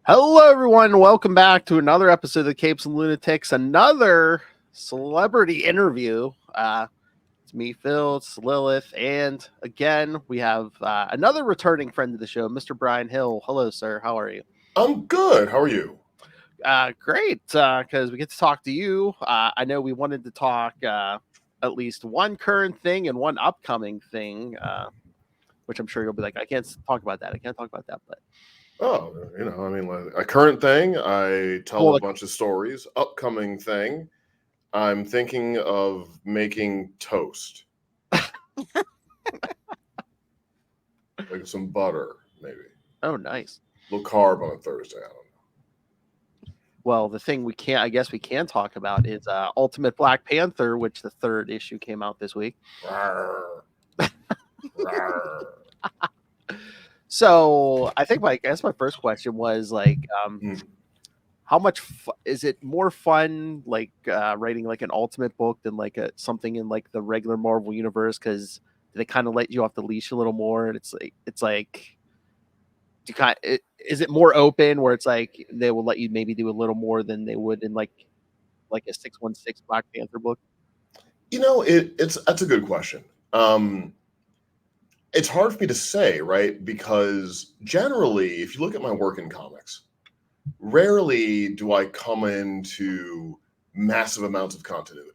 Hello, everyone. Welcome back to another episode of Capes and Lunatics, another celebrity interview. It's me, Phil, it's Lilith, and again, we have another returning friend of the show, Mr. Bryan Hill. Hello, sir. How are you? I'm good. How are you? Great, because we get to talk to you. I know we wanted to talk at least one current thing and one upcoming thing, which I'm sure you'll be like, I can't talk about that. I can't talk about that, but Oh, like a current thing, I tell well, a bunch of stories. Upcoming thing, I'm thinking of making toast. Like some butter, maybe. oh, nice. Low carb on a Thursday. I don't Well, the thing I guess we can talk about is Ultimate Black Panther, which the third issue came out this week. know. Rawr. Rawr. So I think I guess my first question was like, Mm. how much is it more fun like writing like an Ultimate book than like something in like the regular Marvel universe? Because they kind of let you off the leash a little more, and it's like is it more open where it's like they will let you maybe do a little more than they would in like a 616 Black Panther book? That's a good question. It's hard for me to say, right? Because generally, if you look at my work in comics, rarely do I come into massive amounts of continuity.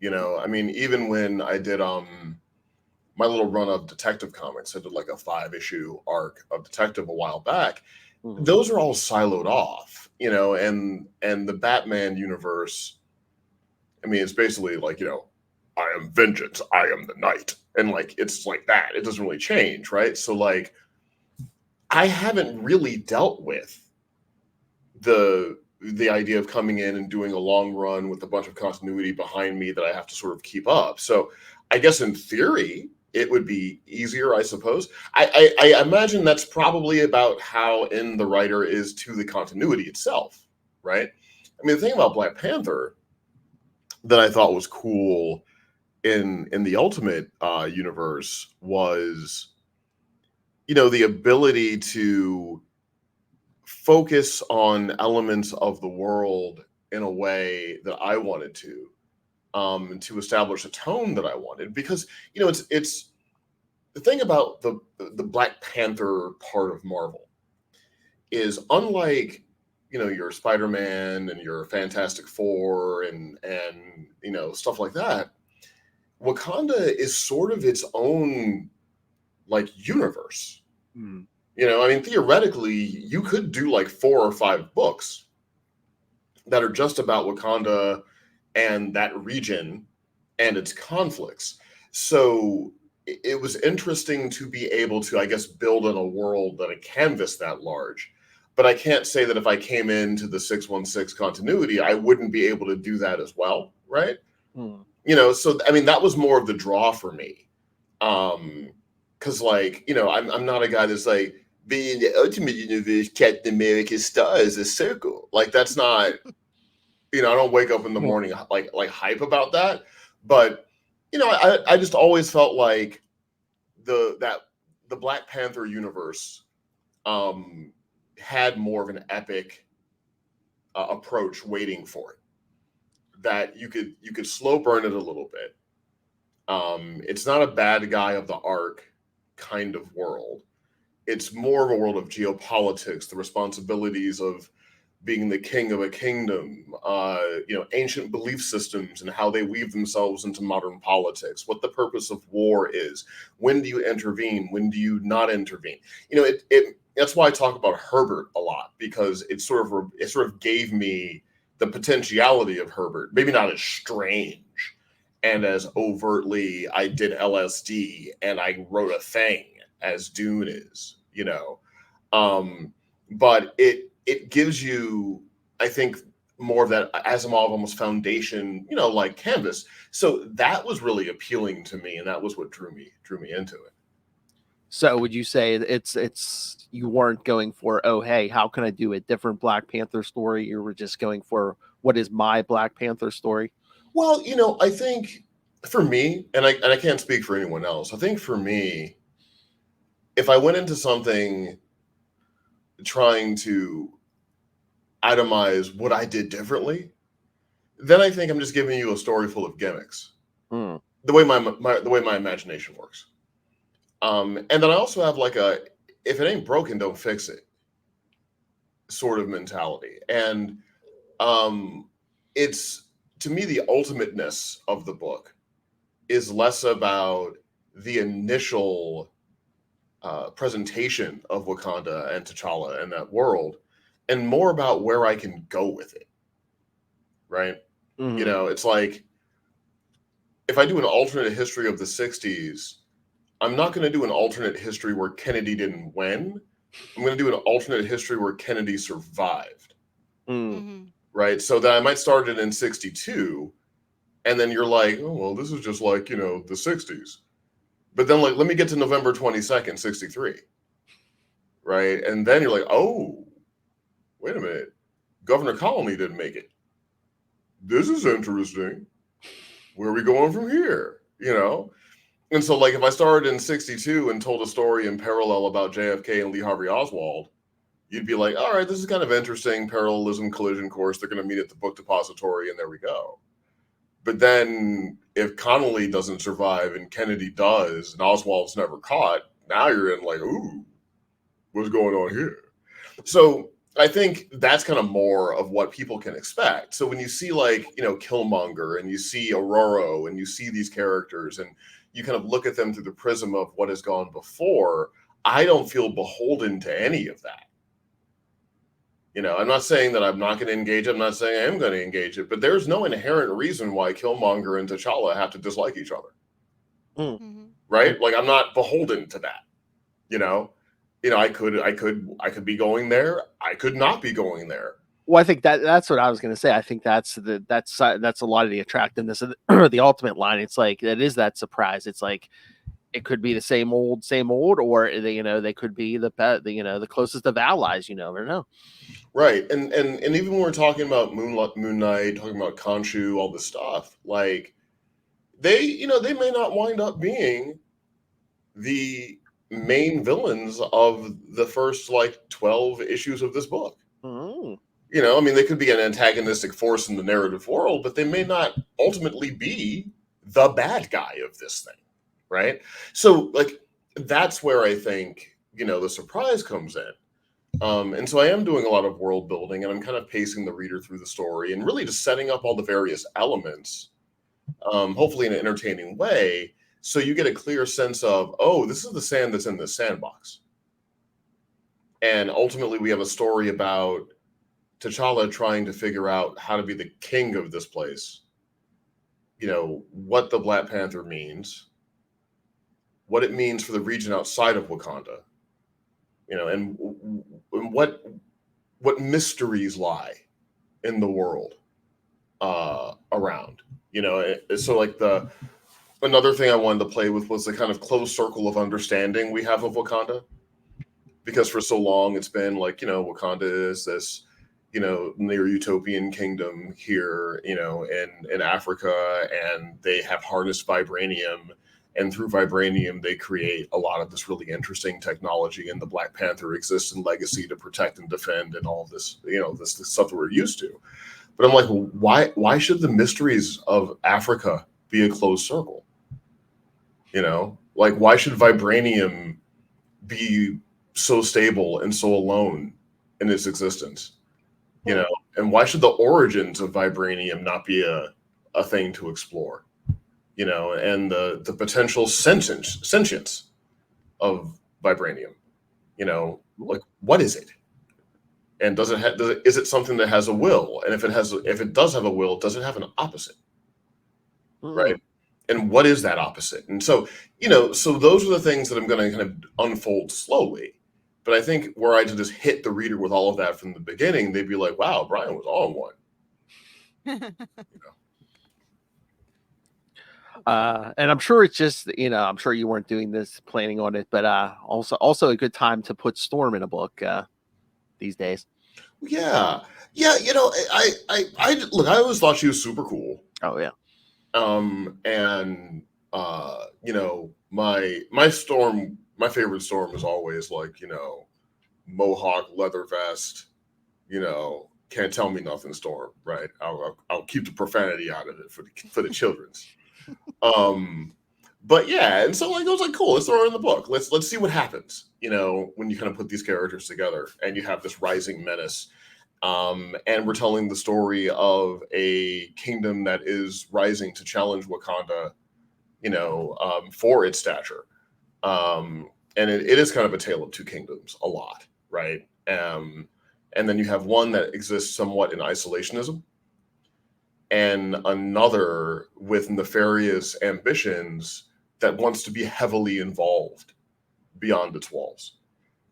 I mean, even when I did my little run of Detective Comics, I did like a 5-issue arc of Detective a while back. Mm-hmm. Those are all siloed off, and the Batman universe, I mean, it's basically like, I am vengeance, I am the night. And like it's like that. It doesn't really change, right? So like I haven't really dealt with the idea of coming in and doing a long run with a bunch of continuity behind me that I have to sort of keep up. So I guess in theory it would be easier, I suppose. I imagine that's probably about how in the writer is to the continuity itself, right? I mean, the thing about Black Panther that I thought was cool in the Ultimate universe was, the ability to focus on elements of the world in a way that I wanted to establish a tone that I wanted. Because it's the thing about the Black Panther part of Marvel is, unlike your Spider-Man and your Fantastic Four and stuff like that, Wakanda is sort of its own like universe. Mm. I mean, theoretically, you could do like 4 or 5 books that are just about Wakanda and that region and its conflicts. So it was interesting to be able to, I guess, build in a world that a canvas that large. But I can't say that if I came into the 616 continuity, I wouldn't be able to do that as well, right? Mm. So I mean, that was more of the draw for me. Because like, I'm not a guy that's like, being the Ultimate Universe, Captain America's star is a circle. Like that's not, I don't wake up in the morning like hype about that. But I just always felt like the Black Panther universe had more of an epic approach waiting for it. That you could slow burn it a little bit. It's not a bad guy of the arc kind of world. It's more of a world of geopolitics, the responsibilities of being the king of a kingdom, ancient belief systems and how they weave themselves into modern politics, what the purpose of war is, when do you intervene, when do you not intervene. That's why I talk about Herbert a lot, because it sort of gave me the potentiality of Herbert, maybe not as strange and as overtly I did LSD and I wrote a thing as Dune is, but it gives you, I think, more of that Asimov almost foundation, like canvas. So that was really appealing to me, and that was what drew me into it. So would you say it's you weren't going for, oh hey, how can I do a different Black Panther story? You were just going for, what is my Black Panther story? Well, I think for me, and I can't speak for anyone else, I think for me, if I went into something trying to itemize what I did differently, then I think I'm just giving you a story full of gimmicks. Mm. The way my imagination works. And then I also have like a if it ain't broken, don't fix it sort of mentality. And it's to me the ultimateness of the book is less about the initial presentation of Wakanda and T'Challa and that world, and more about where I can go with it. Right? Mm-hmm. You know, it's like if I do an alternate history of the 60s, I'm not going to do an alternate history where Kennedy didn't win. I'm going to do an alternate history where Kennedy survived. Mm. Right? So that I might start it in 62, and then you're like, oh, well, this is just like, you know, the 60s. But then, like, let me get to November 22nd, 63. Right? And then you're like, oh, wait a minute. Governor Connolly didn't make it. This is interesting. Where are we going from here? You know? And so, like, if I started in 62 and told a story in parallel about JFK and Lee Harvey Oswald, you'd be like, all right, this is kind of interesting. Parallelism collision course. They're going to meet at the book depository, and there we go. But then if Connolly doesn't survive and Kennedy does, and Oswald's never caught, now you're in like, ooh, what's going on here? So I think that's kind of more of what people can expect. So when you see like, you know, Killmonger and you see Aurora and you see these characters and you kind of look at them through the prism of what has gone before, I don't feel beholden to any of that. You know, I'm not saying that I'm not going to engage it. I'm not saying I am going to engage it, but there's no inherent reason why Killmonger and T'Challa have to dislike each other. Mm. Right? Like I'm not beholden to that. You know, I could be going there. I could not be going there. Well, I think that's what I was going to say. I think that's a lot of the attractiveness of the ultimate line. It's like it is that surprise. It's like it could be the same old, or they could be the closest of allies. You never know. Right, and even when we're talking about Moon Knight, talking about Khonshu, all this stuff, like they may not wind up being the main villains of the first like 12 issues of this book. Mm. You know, I mean, they could be an antagonistic force in the narrative world, but they may not ultimately be the bad guy of this thing, right? So, like, that's where I think, the surprise comes in. And so I am doing a lot of world building, and I'm kind of pacing the reader through the story and really just setting up all the various elements, hopefully in an entertaining way, so you get a clear sense of, oh, this is the sand that's in this sandbox. And ultimately, we have a story about T'Challa trying to figure out how to be the king of this place. You know, what the Black Panther means, what it means for the region outside of Wakanda, and what mysteries lie in the world around. So like another thing I wanted to play with was the kind of closed circle of understanding we have of Wakanda, because for so long it's been like, Wakanda is this, near utopian kingdom here, in Africa, and they have harnessed vibranium, and through vibranium they create a lot of this really interesting technology, and the Black Panther exists in legacy to protect and defend and all of this, this stuff that we're used to. But I'm like, why should the mysteries of Africa be a closed circle? Like, why should vibranium be so stable and so alone in its existence? And why should the origins of vibranium not be a thing to explore? And the potential sentience of vibranium. Like, what is it? And is it something that has a will? And if it does have a will, does it have an opposite? Right? And what is that opposite? And so, so those are the things that I'm going to kind of unfold slowly. But I think were I to just hit the reader with all of that from the beginning, they'd be like, wow, Bryan was on one. And I'm sure it's just, I'm sure you weren't doing this planning on it, but also a good time to put Storm in a book these days. Yeah. I look, I always thought she was super cool. Oh yeah. And my Storm, my favorite Storm is always like, mohawk, leather vest, can't tell me nothing storm, right? I'll keep the profanity out of it for the children's. But yeah, and so like I was like, cool, let's throw it in the book. Let's see what happens, when you kind of put these characters together and you have this rising menace. And we're telling the story of a kingdom that is rising to challenge Wakanda, for its stature. And it is kind of a tale of two kingdoms a lot, right? And then you have one that exists somewhat in isolationism, and another with nefarious ambitions that wants to be heavily involved beyond its walls,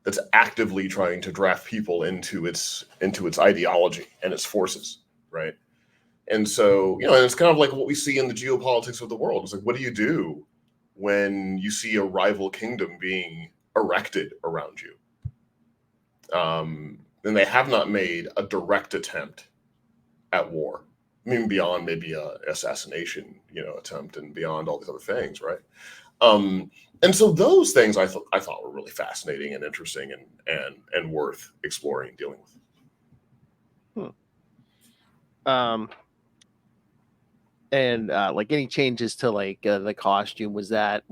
that's actively trying to draft people into its ideology and its forces, right? And so, and it's kind of like what we see in the geopolitics of the world. It's like, what do you do when you see a rival kingdom being erected around you? And they have not made a direct attempt at war. I mean, beyond maybe a assassination, attempt, and beyond all these other things, right? And so those things I thought were really fascinating and interesting and worth exploring and dealing with. And like any changes to like the costume, did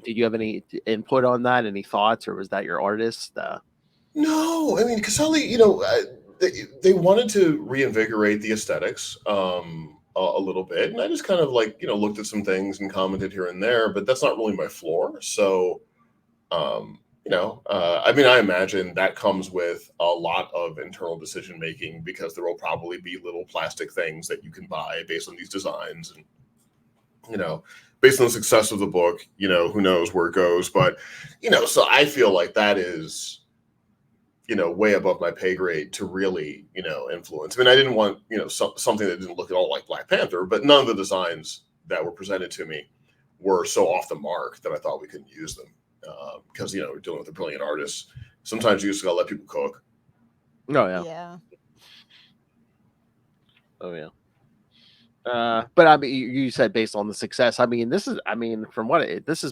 you have any input on that? Any thoughts, or was that your artist? No, I mean, Casali, they wanted to reinvigorate the aesthetics a little bit, and I just kind of like looked at some things and commented here and there, but that's not really my floor. So, I mean, I imagine that comes with a lot of internal decision making, because there will probably be little plastic things that you can buy based on these designs, and based on the success of the book, who knows where it goes, but so I feel like that is way above my pay grade to really, influence. I mean, I didn't want, something that didn't look at all like Black Panther, but none of the designs that were presented to me were so off the mark that I thought we couldn't use them. Because, we're dealing with a brilliant artist. Sometimes you just gotta let people cook. Oh, yeah. Yeah. Oh, yeah. But I mean, you said based on the success. I mean, this has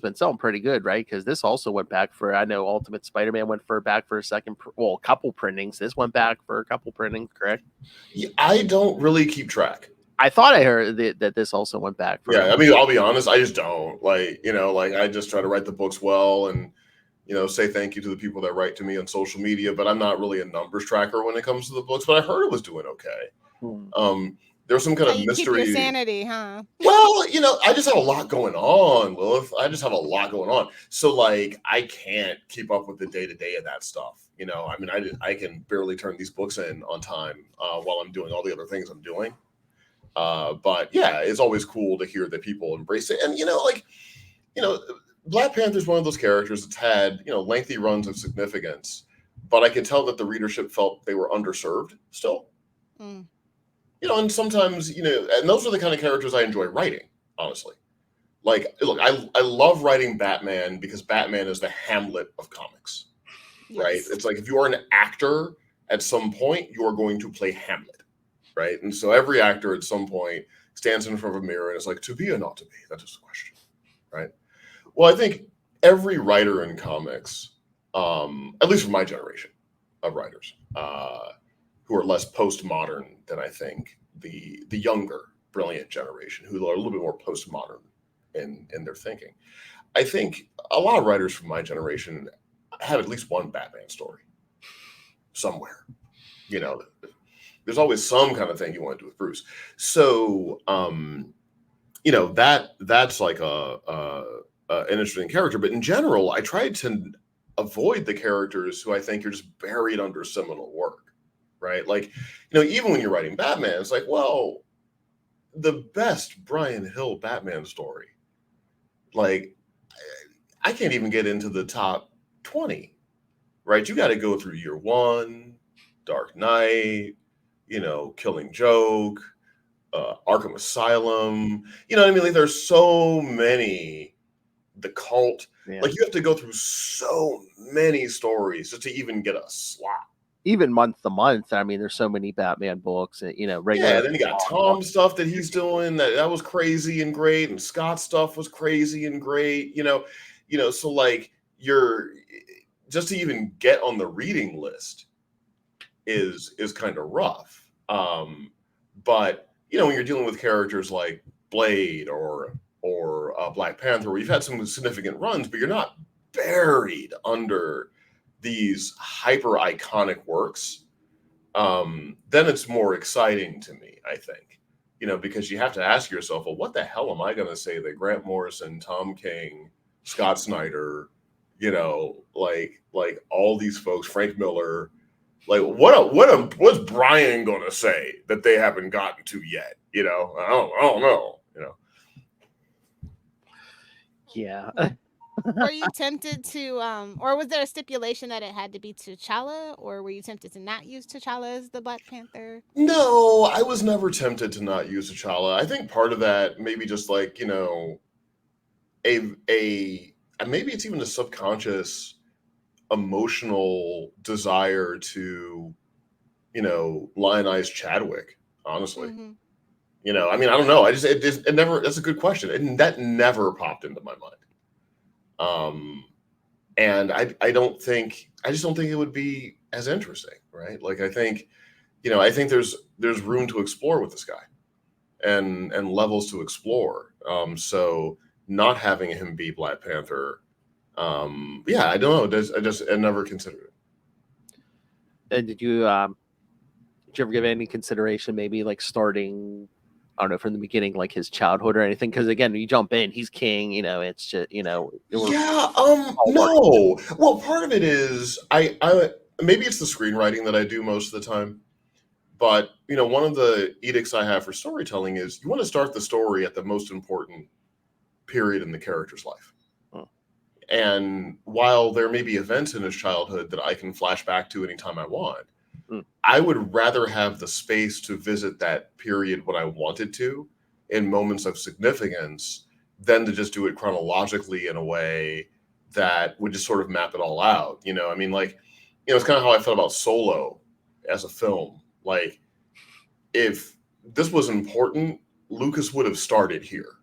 been selling pretty good, right? Because this also went back for, I know Ultimate Spider-Man went back for a second, a couple printings. This went back for a couple printings, correct? Yeah, I don't really keep track. I thought I heard that this also went back for. Yeah, I mean, I'll be honest, I just don't like I just try to write the books well, and say thank you to the people that write to me on social media, but I'm not really a numbers tracker when it comes to the books. But I heard it was doing okay. There's some kind of mystery. Keep your sanity, huh? Well, I just have a lot going on, Lilith. I just have a lot going on. So, like, I can't keep up with the day-to-day of that stuff. I mean, I can barely turn these books in on time while I'm doing all the other things I'm doing. But, yeah, it's always cool to hear that people embrace it. And, Black Panther is one of those characters that's had, lengthy runs of significance. But I can tell that the readership felt they were underserved still. Mm. And sometimes, and those are the kind of characters I enjoy writing, honestly. Like, look, I love writing Batman because Batman is the Hamlet of comics, yes. Right? It's like if you are an actor, at some point, you are going to play Hamlet, right? And so every actor at some point stands in front of a mirror and is like, to be or not to be? That is the question, right? Well, I think every writer in comics, at least for my generation of writers, who are less postmodern than I think the younger, brilliant generation, who are a little bit more postmodern in their thinking. I think a lot of writers from my generation have at least one Batman story somewhere. There's always some kind of thing you want to do with Bruce. So, that's like an interesting character. But in general, I tried to avoid the characters who I think are just buried under seminal work. Right? Like, even when you're writing Batman, it's like, well, the best Bryan Hill Batman story, like, I can't even get into the top 20, right? You got to go through Year One, Dark Knight, Killing Joke, Arkham Asylum. You know what I mean? Like, there's so many, The Cult. Yeah. Like, you have to go through so many stories just to even get a slot. Even month to month, I mean, there's so many Batman books, right? Yeah, then you got Tom stuff that he's doing that was crazy and great, and Scott's stuff was crazy and great. So like just to even get on the reading list is kind of rough. But when you're dealing with characters like Blade or Black Panther, where you've had some significant runs, but you're not buried under these hyper iconic works, then it's more exciting to me, I think. Because you have to ask yourself, well, what the hell am I going to say that Grant Morrison, Tom King, Scott Snyder, like all these folks, Frank Miller, like what's Bryan going to say that they haven't gotten to yet? I don't know. Yeah. Were you tempted to, or was there a stipulation that it had to be T'Challa, or were you tempted to not use T'Challa as the Black Panther? No, I was never tempted to not use T'Challa. I think part of that maybe just like, maybe it's even a subconscious emotional desire to, lionize Chadwick, honestly. Mm-hmm. I mean, I don't know. It never, that's a good question. That never popped into my mind. And I just don't think it would be as interesting, right? Like, I think there's room to explore with this guy and levels to explore. So not having him be Black Panther, I don't know. I never considered it. And did you ever give any consideration, maybe like starting, I don't know, from the beginning, like his childhood or anything? Because again, you jump in, he's king. It's just No. Well, part of it is I maybe it's the screenwriting that I do most of the time. But one of the edicts I have for storytelling is you want to start the story at the most important period in the character's life. And while there may be events in his childhood that I can flash back to anytime I want, I would rather have the space to visit that period when I wanted to in moments of significance than to just do it chronologically in a way that would just sort of map it all out. I mean, like, it's kind of how I felt about Solo as a film. Like, if this was important, Lucas would have started here.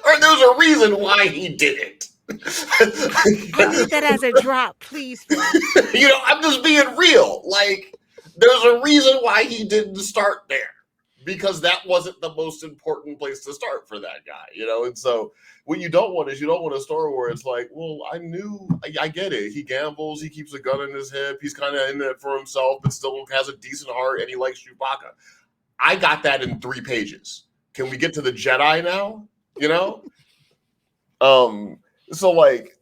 Or there's a reason why he did it. I need that as a drop, please. I'm just being real. Like, there's a reason why he didn't start there, because that wasn't the most important place to start for that guy, And so what you don't want a story where it's like, well, I get it. He gambles, he keeps a gun in his hip, he's kind of in it for himself, but still has a decent heart, and he likes Chewbacca. I got that in 3 pages. Can we get to the Jedi now? So like,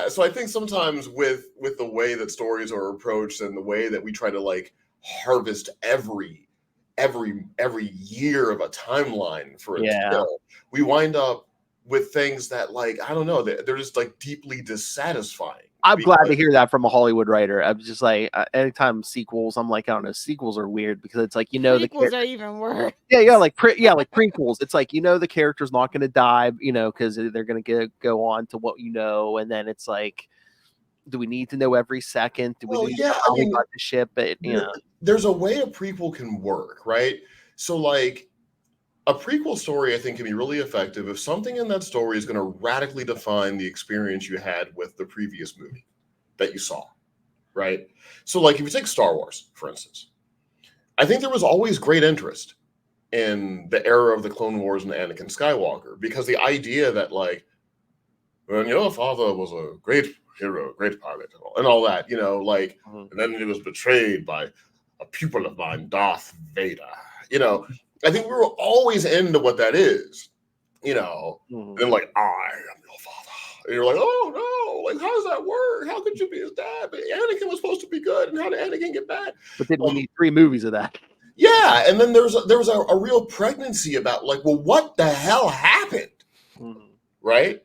so I think sometimes with the way that stories are approached and the way that we try to like harvest every year of a timeline for a kill, we wind up with things that, like, I don't know, they're just like deeply dissatisfying. I'm glad to hear that from a Hollywood writer. I'm just like, anytime sequels, I'm like, I don't know, sequels are weird because it's like, prequels are even worse. Like prequels. It's like, the character's not going to die, because they're going to go on to what and then it's like, do we need to know every second? Do we need to know how we got the ship? But there's a way a prequel can work, right? So like, a prequel story, I think, can be really effective if something in that story is going to radically define the experience you had with the previous movie that you saw, right? So, like, if you take Star Wars, for instance, I think there was always great interest in the era of the Clone Wars and Anakin Skywalker, because the idea that, like, when your father was a great hero, great pilot, and all that, and then he was betrayed by a pupil of mine, Darth Vader, I think we were always into what that is, and like, I am your father. And you're like, oh no, like, how does that work? How could you be his dad? But Anakin was supposed to be good, and how did Anakin get bad? But then we need 3 movies of that. Yeah, and then there was a real pregnancy about, like, well, what the hell happened? Right?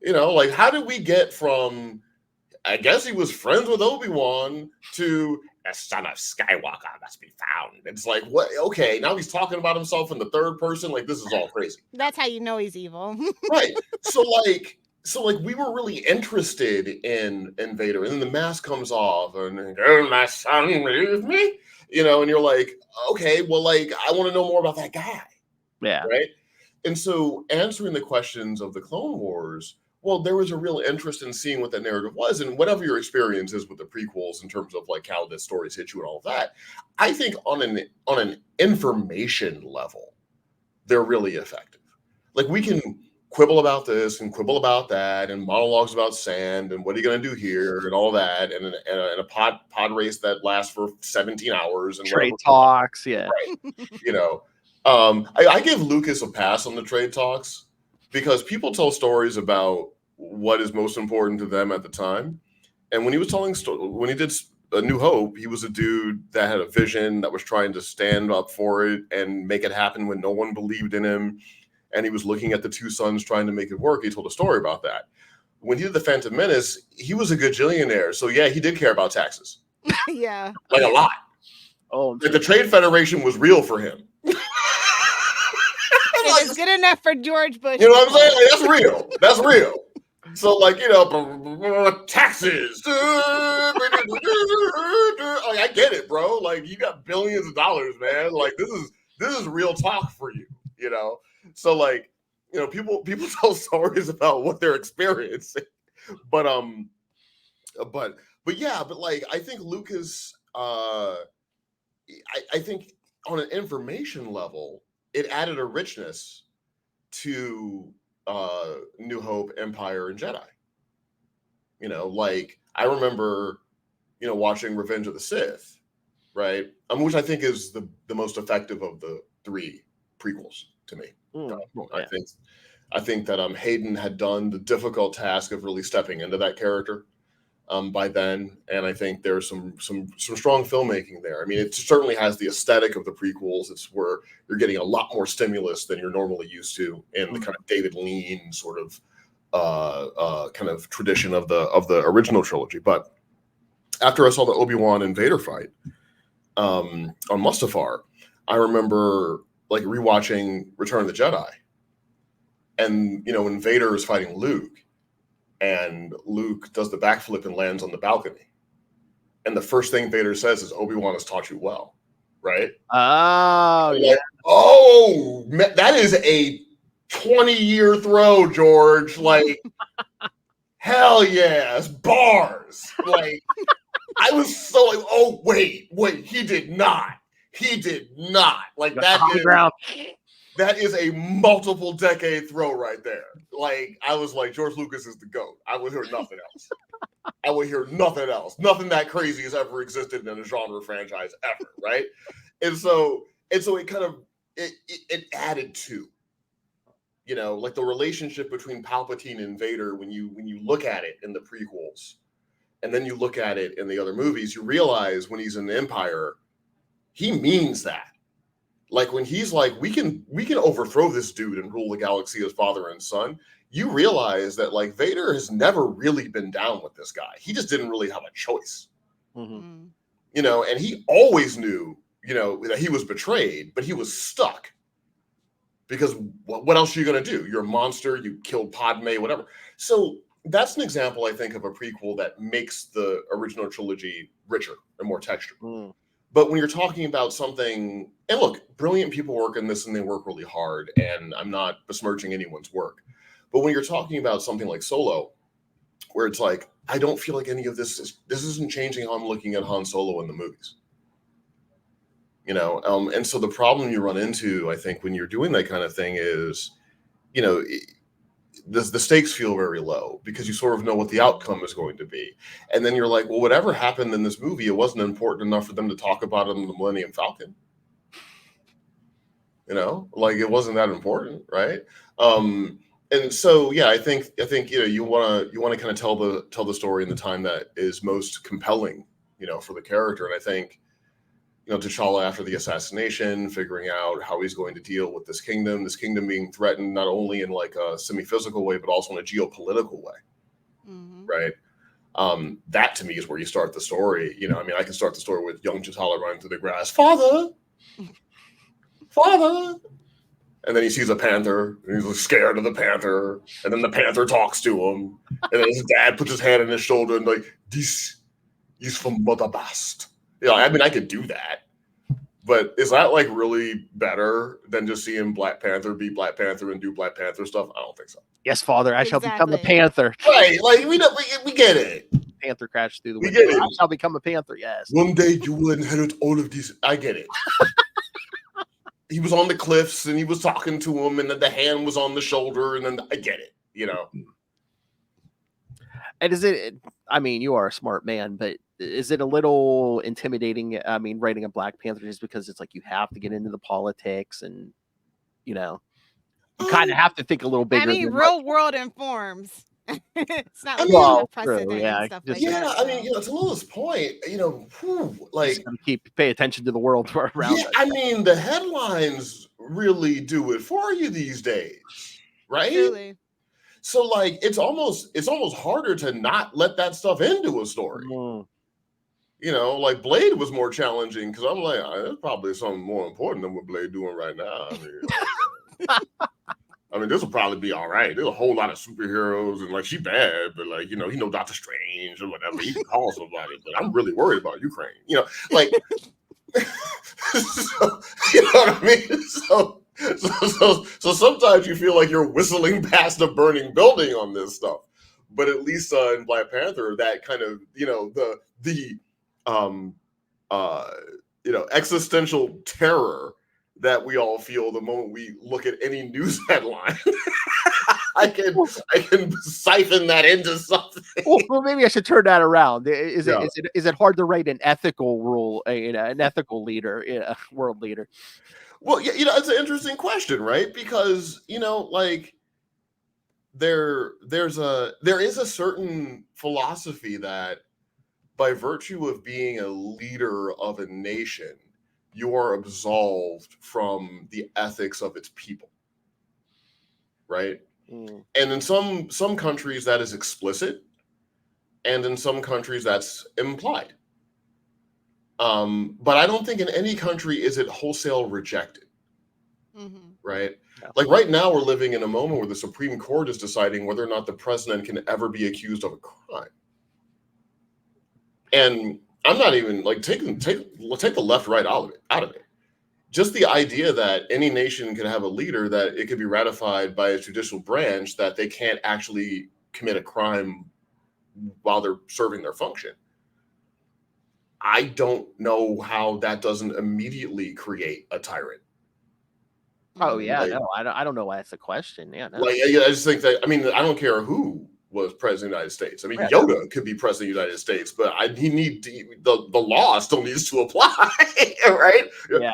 Like, how did we get from, I guess he was friends with Obi-Wan, to a son of Skywalker must be found. It's like, what? Okay, now he's talking about himself in the third person. Like, this is all crazy. That's how you know he's evil. Right. So like we were really interested in Vader, and then the mask comes off, and my son, leave me, and you're like, okay, well, like, I want to know more about that guy. Yeah. Right. And so answering the questions of the Clone Wars well, there was a real interest in seeing what that narrative was, and whatever your experience is with the prequels in terms of like how the stories hit you and all of that. I think on an information level, they're really effective. Like we can quibble about this and quibble about that, and monologues about sand and what are you going to do here and all that, and a pod race that lasts for 17 hours and trade whatever. talks, yeah. Right. You know, I give Lucas a pass on the trade talks because people tell stories about what is most important to them at the time. And when he was telling when he did A New Hope, he was a dude that had a vision that was trying to stand up for it and make it happen when no one believed in him. And he was looking at the two sons trying to make it work. He told a story about that. When he did The Phantom Menace, he was a gajillionaire. So yeah, he did care about taxes. Yeah. Like a lot. Oh, like the Trade Federation was real for him. It was good enough for George Bush. You know what I'm saying? Like, that's real. That's real. So, like, you know, taxes. Like, I get it, bro. Like, you got billions of dollars, man. Like, this is real talk for you, you know? So, like, you know, people tell stories about what they're experiencing. But yeah, but like, I think Lucas, I think on an information level, it added a richness to New Hope, Empire, and Jedi. You know, like I remember, you know, watching Revenge of the Sith, right? Which I think is the most effective of the three prequels to me. Yeah. I think that Hayden had done the difficult task of really stepping into that character by then, and I think there's some strong filmmaking there. I mean, it certainly has the aesthetic of the prequels. It's where you're getting a lot more stimulus than you're normally used to in the kind of David Lean sort of kind of tradition of the original trilogy. But after I saw the Obi-Wan and Vader fight on Mustafar, I remember like rewatching Return of the Jedi, and you know when Vader is fighting Luke. And Luke does the backflip and lands on the balcony. And the first thing Vader says is, Obi-Wan has taught you well, right? Oh, yeah. Like, oh, that is a 20-year throw, George. Like, hell yes, bars. Like, I was so like, oh, wait, he did not. He did not. Like, that is a multiple decade throw right there. Like, I was like, George Lucas is the GOAT. I would hear nothing else. I would hear nothing else. Nothing that crazy has ever existed in a genre franchise ever, right? And so it kind of it added to, you know, like the relationship between Palpatine and Vader when you look at it in the prequels, and then you look at it in the other movies, you realize when he's in the Empire, he means that. Like when he's like, we can overthrow this dude and rule the galaxy as father and son. You realize that like Vader has never really been down with this guy. He just didn't really have a choice, you know. And he always knew, you know, that he was betrayed, but he was stuck because what else are you gonna do? You're a monster. You killed Padme, whatever. So that's an example, I think, of a prequel that makes the original trilogy richer and more textured. But when you're talking about something, and look, brilliant people work in this and they work really hard, and I'm not besmirching anyone's work. But when you're talking about something like Solo, where it's like, I don't feel like any of this isn't changing how I'm looking at Han Solo in the movies. You know, and so the problem you run into, I think, when you're doing that kind of thing is, you know, the stakes feel very low because you sort of know what the outcome is going to be. And then you're like, well, whatever happened in this movie, it wasn't important enough for them to talk about it in the Millennium Falcon. You know, like it wasn't that important, right? And so, yeah, I think you know you want to kind of tell the story in the time that is most compelling, you know, for the character. And I think, you know, T'Challa after the assassination, figuring out how he's going to deal with this kingdom being threatened not only in like a semi-physical way, but also in a geopolitical way, right? That to me is where you start the story. You know, I mean, I can start the story with young T'Challa running through the grass, father, and then he sees a panther, and he's scared of the panther, and then the panther talks to him, and then his dad puts his hand on his shoulder and like, this is from Mother Bast. You know, I mean, I could do that, But is that like really better than just seeing Black Panther be Black Panther and do Black Panther stuff? I don't think so. Yes, Father, I shall become a Exactly. panther. Right, like we get it. Panther crashed through the We window. get it. I shall become a panther. Yes. One day you will inherit all of these. I get it. He was on the cliffs and he was talking to him, and then the hand was on the shoulder, and then I get it. You know. And is it? I mean, you are a smart man, but is it a little intimidating? I mean, writing a Black Panther just because it's like you have to get into the politics, and you know, you kind of have to think a little bigger. I mean, than real like, world informs. It's not I like mean, you well, have precedent true, yeah, and stuff just- like that. Yeah, I mean, you know, to Lilith's point, you know, like just gotta pay attention to the world around yeah, us. I mean, the headlines really do it for you these days, right? Truly. So like it's almost harder to not let that stuff into a story. Mm. You know, like Blade was more challenging because I'm like, there's probably something more important than what Blade doing right now. I mean, this will probably be all right. There's a whole lot of superheroes, and like she bad, but like, you know, he know Doctor Strange or whatever. He can call somebody, but I'm really worried about Ukraine. You know, like so, you know what I mean? So sometimes you feel like you're whistling past a burning building on this stuff. But at least in Black Panther, that kind of, you know, the you know, existential terror that we all feel the moment we look at any news headline. I can siphon that into something. Well, maybe I should turn that around. Is Yeah. it hard to write an ethical rule, you know, an ethical leader, world leader? Well, yeah, you know, it's an interesting question, right? Because, you know, like there is a certain philosophy that by virtue of being a leader of a nation, you are absolved from the ethics of its people. Right? Mm. And in some countries that is explicit, and in some countries that's implied. But I don't think in any country is it wholesale rejected. Mm-hmm. Right? Yeah. Like right now, we're living in a moment where the Supreme Court is deciding whether or not the president can ever be accused of a crime. And I'm not even like take the left right out of it. Just the idea that any nation can have a leader that it could be ratified by a judicial branch that they can't actually commit a crime while they're serving their function. I don't know how that doesn't immediately create a tyrant. Oh yeah, Like, no, I don't know why that's a question. Yeah, no. Like I just think that, I mean, I don't care who was president of the United States. I mean, Yeah. Yoda could be president of the United States, but the law still needs to apply, right? Yeah.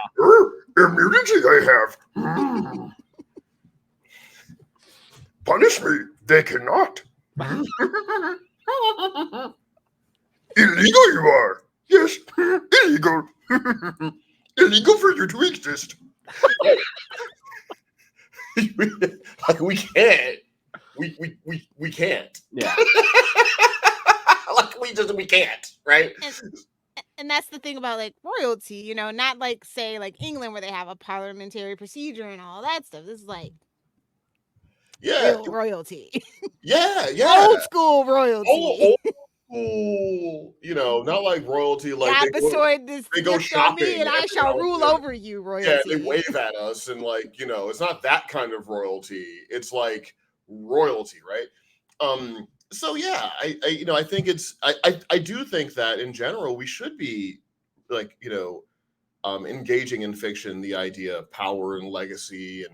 Immunity I have. Punish me. They cannot. Illegal you are. Yes, illegal. Illegal for you to exist. Like we can't. We can't. Yeah. Like we can't, right? And that's the thing about like royalty, you know, not like say like England where they have a parliamentary procedure and all that stuff. This is like real royalty. Yeah. Old school royalty. Old school, you know, not like royalty like God bestowed this they go gift on me shopping and I every shall now rule and then. over you, royalty. Yeah, they wave at us and like, you know, it's not that kind of royalty. It's like royalty, right? So yeah, I you know, I think I do think that in general we should be like, you know, engaging in fiction the idea of power and legacy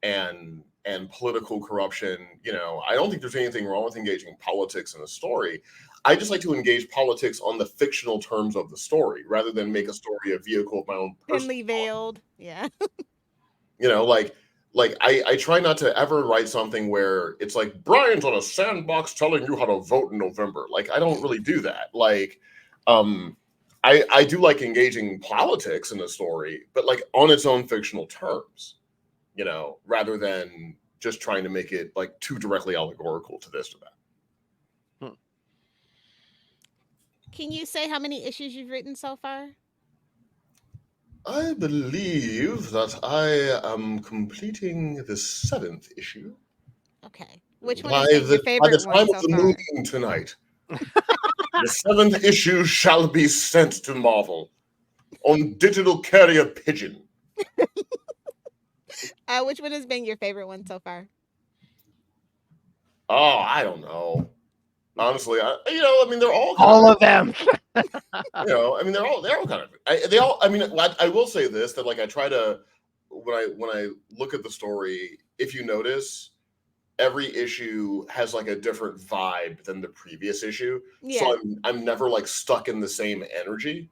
and political corruption. You know, I don't think there's anything wrong with engaging politics in a story. I just like to engage politics on the fictional terms of the story rather than make a story a vehicle of my own personal thinly veiled. Yeah. You know, like I try not to ever write something where it's like Brian's on a sandbox telling you how to vote in November. Like I don't really do that. Like I do like engaging politics in a story, but like on its own fictional terms, you know, rather than just trying to make it like too directly allegorical to this or that. Can you say how many issues you've written so far? I believe that I am completing the 7th issue. Okay. Which one is your favorite by the time one of so the far? moving tonight, the 7th issue shall be sent to Marvel. on digital carrier pigeon. Which one has been your favorite one so far? Oh, I don't know. Honestly, I mean, they're all all of them. they're all kind of. I will say this, that like I try to, when I look at the story, if you notice, every issue has like a different vibe than the previous issue. Yeah. So I'm never like stuck in the same energy,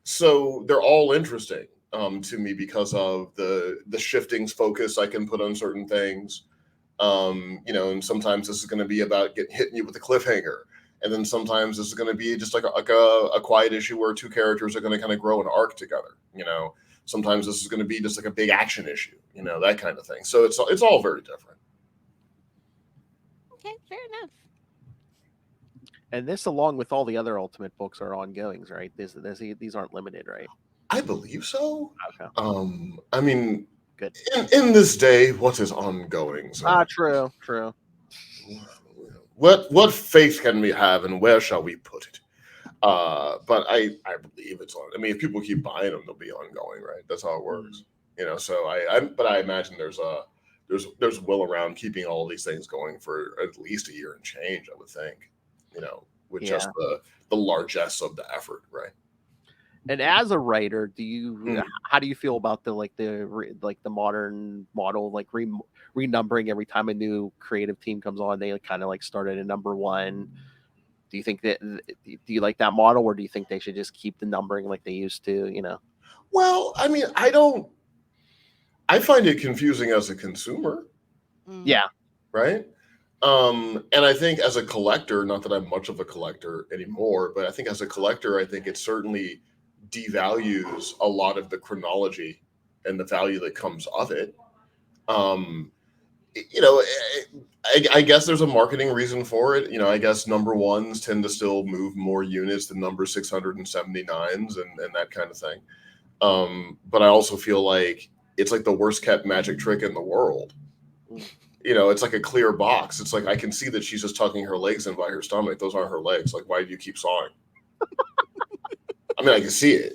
So they're all interesting to me because of the shifting focus I can put on certain things. And sometimes this is going to be about hitting you with a cliffhanger, and then sometimes this is going to be just like a quiet issue where two characters are going to kind of grow an arc together. Sometimes this is going to be just like a big action issue, that kind of thing. So it's all very different. Okay, fair enough. And this, along with all the other Ultimate books, are ongoings, right? These aren't limited, right? I believe so. Okay. I mean, good. In this day, what is ongoing? So. True. What faith can we have, and where shall we put it? But I believe it's on. I mean, if people keep buying them, they'll be ongoing, right? That's how it works. So I imagine there's will around keeping all these things going for at least a year and change, I would think. With just the largesse of the effort, right? And as a writer, how do you feel about the modern model, like renumbering every time a new creative team comes on? They kind of like started at number one. Do you think do you like that model, or do you think they should just keep the numbering like they used to? Well, I mean, I find it confusing as a consumer. Yeah. Right. And I think as a collector, not that I'm much of a collector anymore, but I think as a collector, I think it certainly devalues a lot of the chronology and the value that comes of it. I guess there's a marketing reason for it. I guess number ones tend to still move more units than number 679s and that kind of thing. But I also feel like it's like the worst kept magic trick in the world. It's like a clear box. It's like, I can see that she's just tucking her legs in by her stomach. Those aren't her legs. Like, why do you keep sawing? I mean, I can see it.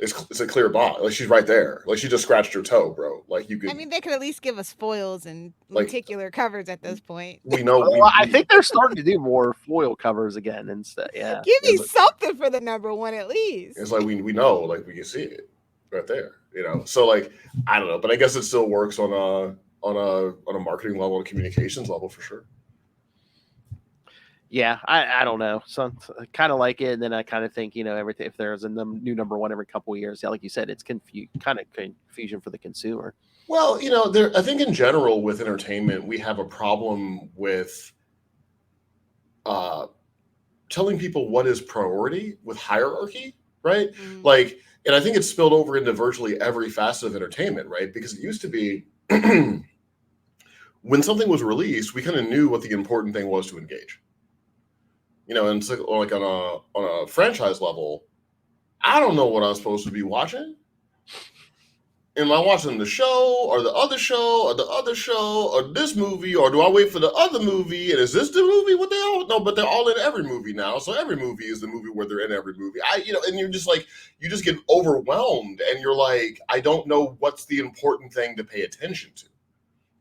It's a clear box. Like, she's right there. Like, she just scratched her toe, bro. Like, you could. I mean, they could at least give us foils and lenticular covers at this point. We know. I think they're starting to do more foil covers again instead. Yeah. Give me something for the number one at least. It's like we know, like we can see it right there. So like, I don't know, but I guess it still works on a marketing level and communications level for sure. Yeah, I don't know. So I kind of like it, and then I kind of think, if there's a new number one every couple of years, like you said, it's kind of confusion for the consumer. Well, I think in general with entertainment, we have a problem with telling people what is priority with hierarchy, right? Mm-hmm. Like, and I think it's spilled over into virtually every facet of entertainment, right? Because it used to be when something was released, we kind of knew what the important thing was to engage. And it's like on a franchise level, I don't know what I'm supposed to be watching. Am I watching the show or the other show or the other show or this movie, or do I wait for the other movie? And is this the movie? What they all know, but they're all in every movie now. So every movie is the movie where they're in every movie. And you're just like, you just get overwhelmed, and you're like, I don't know what's the important thing to pay attention to,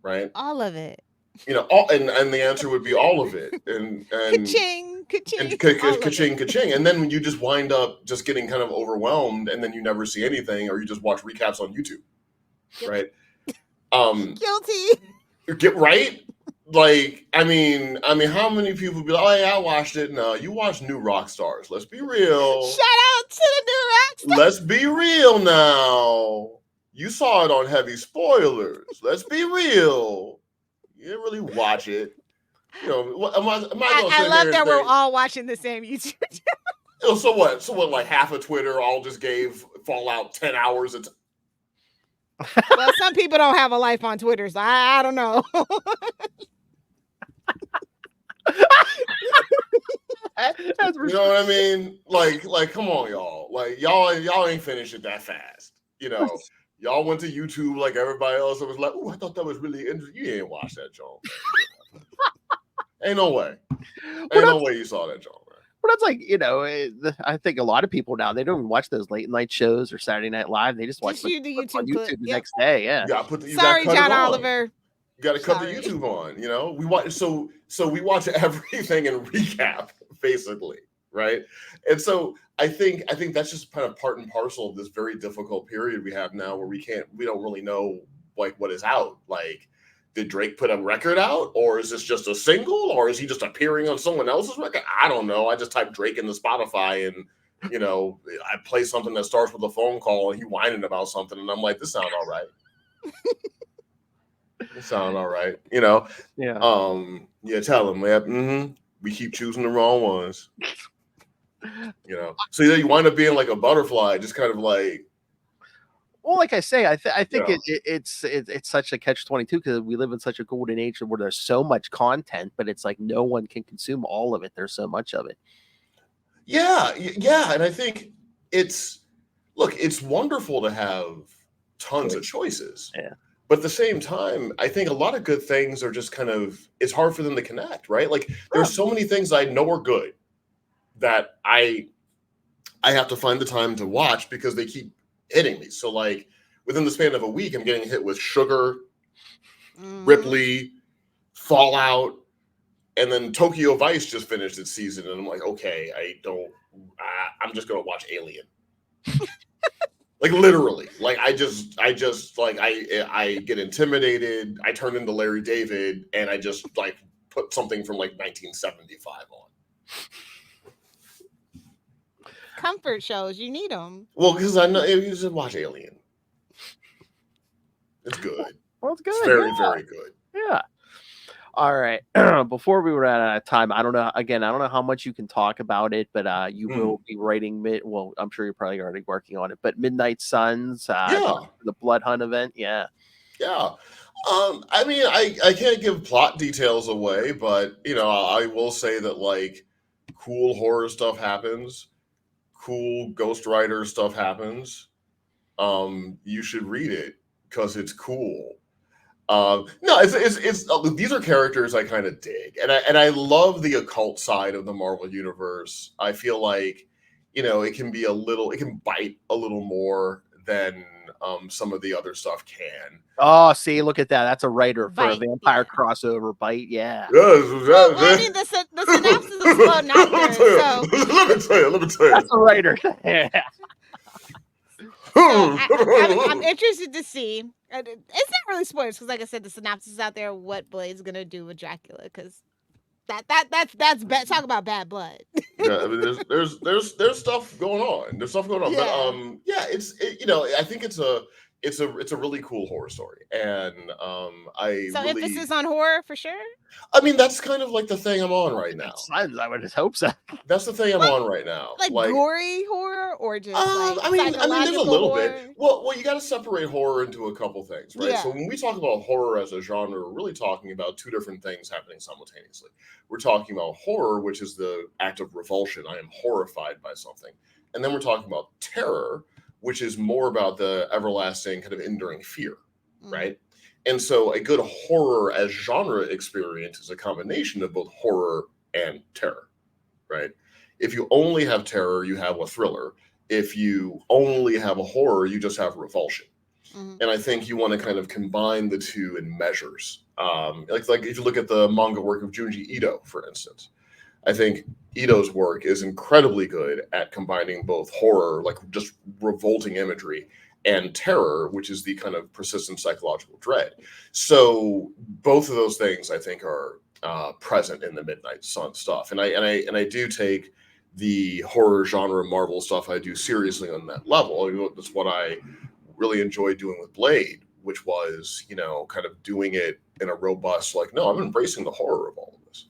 right? All of it. And the answer would be all of it. And ka-ching, ka-ching, and ka-ching, ka-ching. And then you just wind up just getting kind of overwhelmed, and then you never see anything, or you just watch recaps on YouTube. Yep. Right? Guilty. Get right? Like, I mean, how many people be like, oh yeah, I watched it. No, you watch New Rock Stars. Let's be real. Shout out to the New Rock Stars. Let's be real now. You saw it on heavy spoilers. Let's be real. You didn't really watch it. I love that we're all watching the same YouTube channel. So what? Like half of Twitter all just gave Fallout 10 hours. Well, some people don't have a life on Twitter, so I don't know. You know what I mean? Like, come on, y'all. Like, y'all ain't finished it that fast. Y'all went to YouTube like everybody else. It was like, oh, I thought that was really interesting. You ain't watched that, John. Ain't no way. Ain't no way you saw that, John. But that's like, I think a lot of people now, they don't even watch those late night shows or Saturday Night Live. They just watch Just you the what's on YouTube clip. YouTube the Yep. next day. Yeah. You Sorry, gotta cut John it on. Oliver. You got to cut the Sorry. YouTube on. You know, we watch so we watch everything in recap, basically, right? And so I think that's just kind of part and parcel of this very difficult period we have now, where we don't really know like what is out. Like, did Drake put a record out, or is this just a single, or is he just appearing on someone else's record? I don't know. I just type Drake into Spotify and, I play something that starts with a phone call and he whining about something, and I'm like, this sound all right. This sound all right. Yeah. Yeah, tell him, man. We keep choosing the wrong ones. So you wind up being like a butterfly, just kind of like. Well, like I say, I think it's such a catch-22 because we live in such a golden age where there's so much content, but it's like no one can consume all of it. There's so much of it. Yeah, and I think it's wonderful to have tons of choices. Yeah. But at the same time, I think a lot of good things are just kind of, it's hard for them to connect, right? Like, there's so many things I know are good that I have to find the time to watch because they keep hitting me. So like within the span of a week, I'm getting hit with Sugar, Ripley, Fallout, and then Tokyo Vice just finished its season, and I'm like, okay, I'm just gonna watch Alien. Like literally, like I get intimidated. I turn into Larry David, and I just like put something from like 1975 on. Comfort shows, you need them. Well, because I know you just watch Alien. It's good. Well, it's good. It's very, very good. Yeah. All right. Before we run out of time, I don't know how much you can talk about it, but you will be writing well, I'm sure you're probably already working on it, but Midnight Suns, the Blood Hunt event. Yeah. Yeah. I mean, I can't give plot details away, but I will say that like cool horror stuff happens, cool Ghost Rider stuff happens. You should read it because it's cool. No, it's these are characters I kind of dig, and I love the occult side of the Marvel universe. I feel like it can bite a little more than some of the other stuff can. Oh, see, look at that. That's a writer for a vampire crossover. Bite, yeah. Well, I mean, the synopsis is well not there, so. Let me tell you. That's a writer. Yeah. So I'm interested to see. It's not really spoilers because, like I said, the synopsis is out there. What Blade's gonna do with Dracula? Because that's bad. Talk about bad blood. Yeah, I mean, there's stuff going on. There's stuff going on. Yeah. But I think it's a really cool horror story, and emphasis on horror for sure. I mean, that's kind of like the thing I'm on right now. I would just hope so. That's the thing I'm on right now. Like gory horror or just I mean, there's a little horror? bit. Well, you got to separate horror into a couple things, right? Yeah. So when we talk about horror as a genre, we're really talking about two different things happening simultaneously. We're talking about horror, which is the act of revulsion. I am horrified by something. And then we're talking about terror, which is more about the everlasting kind of enduring fear, right? And so a good horror as genre experience is a combination of both horror and terror, right? If you only have terror, you have a thriller. If you only have a horror, you just have revulsion. And I think you want to kind of combine the two in measures. Like if you look at the manga work of Junji Ito, for instance, I think Ito's work is incredibly good at combining both horror, like just revolting imagery, and terror, which is the kind of persistent psychological dread. So both of those things, I think, are present in the Midnight Sun stuff. And I do take the horror genre Marvel stuff I do seriously on that level. That's what I really enjoyed doing with Blade, which was, kind of doing it in a robust, like, no, I'm embracing the horror of all of this.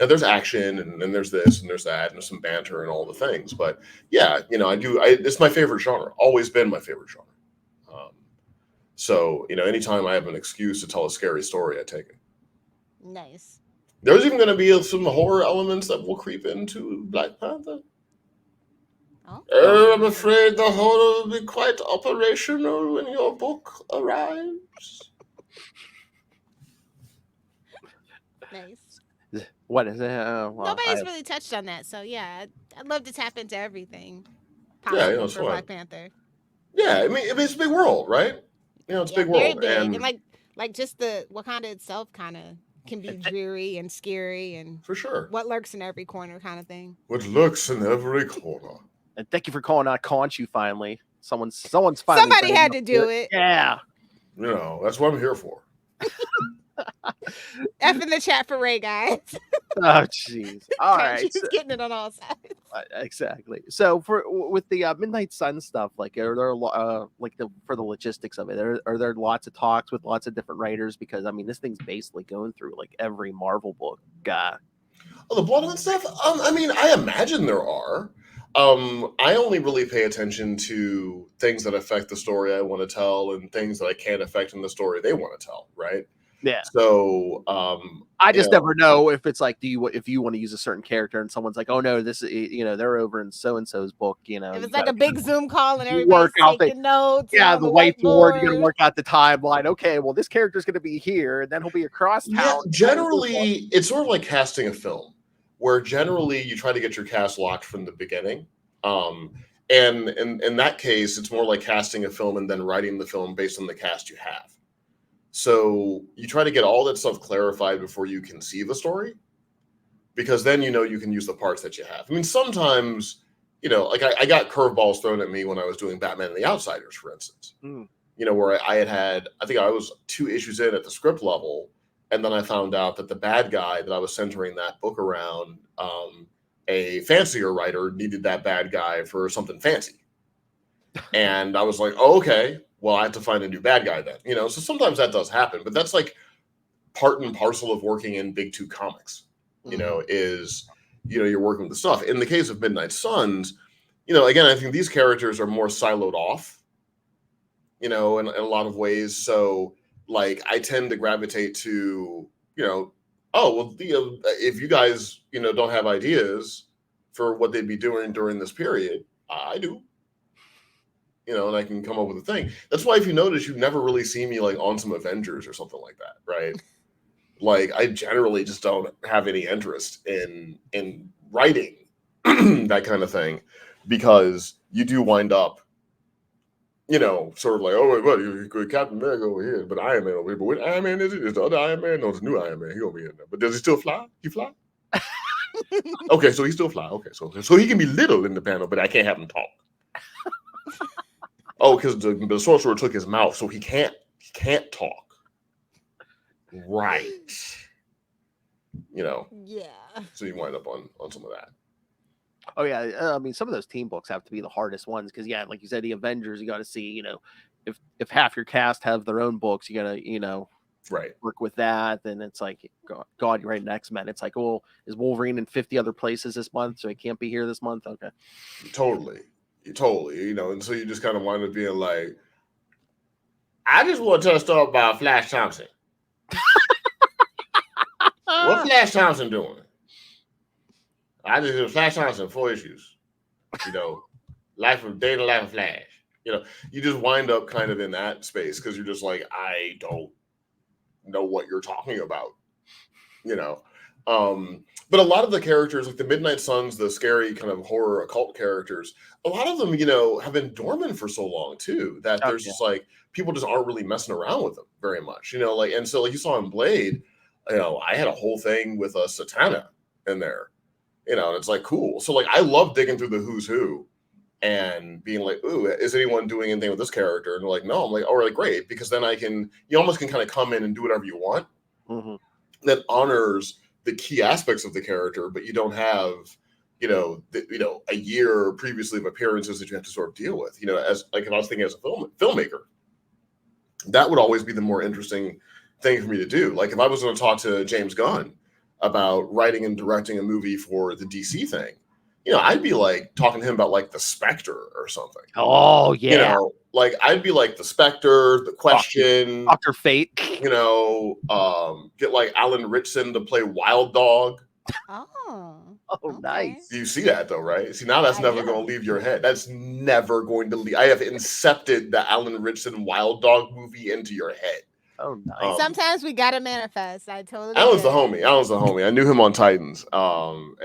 And there's action and then there's this and there's that and there's some banter and all the things. But yeah, it's my favorite genre, always been my favorite genre. So, anytime I have an excuse to tell a scary story, I take it. Nice. There's even going to be some horror elements that will creep into Black Panther. Oh. I'm afraid the horror will be quite operational when your book arrives. Nice. What is it? Well, Nobody's really touched on that, so yeah, I'd love to tap into everything Yeah, possible it's for fun. Black Panther. Yeah, I mean it's a big world, right? It's a big very world, big, and like just the Wakanda itself kind of can be dreary and scary, and for sure, what lurks in every corner kind of thing. What lurks in every corner. And thank you for calling out Conchu finally. Someone's finally. Somebody had to do it. Yeah. That's what I'm here for. F in the chat for Ray, guys. Oh, jeez. All right. She's getting it on all sides. Exactly. So with the Midnight Sun stuff, like are there for the logistics of it, are there lots of talks with lots of different writers? Because I mean, this thing's basically going through like every Marvel book. Oh, the Bloodline stuff. I mean, I imagine there are. I only really pay attention to things that affect the story I want to tell and things that I can't affect in the story they want to tell, right? Yeah. So I just never know if it's like, if you want to use a certain character and someone's like, oh no, this is, they're over in so and so's book. If it's like a big Zoom call and everybody's work out taking notes. Yeah, the whiteboard. You're gonna work out the timeline. Okay, well, this character's gonna be here, and then he'll be across town. Yeah, generally, it's sort of like casting a film, where generally you try to get your cast locked from the beginning. And in that case, it's more like casting a film and then writing the film based on the cast you have. So you try to get all that stuff clarified before you conceive a story, because then you can use the parts that you have. I mean, sometimes, like I got curveballs thrown at me when I was doing Batman and the Outsiders, for instance. Where I think I was 2 issues in at the script level, and then I found out that the bad guy that I was centering that book around, a fancier writer needed that bad guy for something fancy. And I was like, oh, okay, well, I have to find a new bad guy then. So sometimes that does happen, but that's like part and parcel of working in Big 2 comics, is, you're working with the stuff. In the case of Midnight Suns, again, I think these characters are more siloed off, in a lot of ways. So like, I tend to gravitate to, oh, well, if you guys, don't have ideas for what they'd be doing during this period, I do. And I can come up with a thing. That's why if you notice, you never really see me like on some Avengers or something like that, right? Like I generally just don't have any interest in writing that kind of thing, because you do wind up, sort of like, oh, wait, what? You Captain America over here, but Iron Man over here. But what Iron Man is it? Is the other Iron Man? No, it's the new Iron Man. He gonna be in there. But does he still fly? He fly? Okay, so he still fly. Okay, so he can be little in the panel, but I can't have him talk. Oh, because the sorcerer took his mouth, so he can't talk. Right. Yeah. So you wind up on some of that. Oh yeah, I mean, some of those team books have to be the hardest ones, because like you said, the Avengers, you got to see, if half your cast have their own books, you got to, right, work with that. Then it's like, God, you write X-Men. It's like, well, is Wolverine in 50 other places this month, so he can't be here this month? Okay. Totally, and so you just kind of wind up being like, I just want to tell a story about Flash Thompson. What Flash Thompson doing? I just did Flash Thompson 4 issues. Life of Flash. You just wind up kind of in that space because you're just like, I don't know what you're talking about. But a lot of the characters, like the Midnight Suns, the scary kind of horror occult characters, a lot of them, have been dormant for so long too, that there's just like, people just aren't really messing around with them very much, and so like you saw in Blade, I had a whole thing with a Satana in there, and it's like, cool. So like, I love digging through the who's who and being like, ooh, is anyone doing anything with this character? And they're like, no. I'm like, oh, really? Great. Because then you almost can kind of come in and do whatever you want. That honors the key aspects of the character, but you don't have, a year previously of appearances that you have to sort of deal with, as like, if I was thinking as a filmmaker, that would always be the more interesting thing for me to do. Like if I was going to talk to James Gunn about writing and directing a movie for the DC thing, I'd be like talking to him about like the Spectre or something. Oh yeah. Like I'd be like the Spectre, the Question, Dr. Fate. Get like Alan Ritchson to play Wild Dog. Oh, okay. Nice. You see that though, right? See, now that's never going to leave your head. That's never going to leave. I have incepted the Alan Ritchson Wild Dog movie into your head. Oh, nice. Sometimes we gotta manifest. I totally. Alan's the homie. I knew him on Titans. And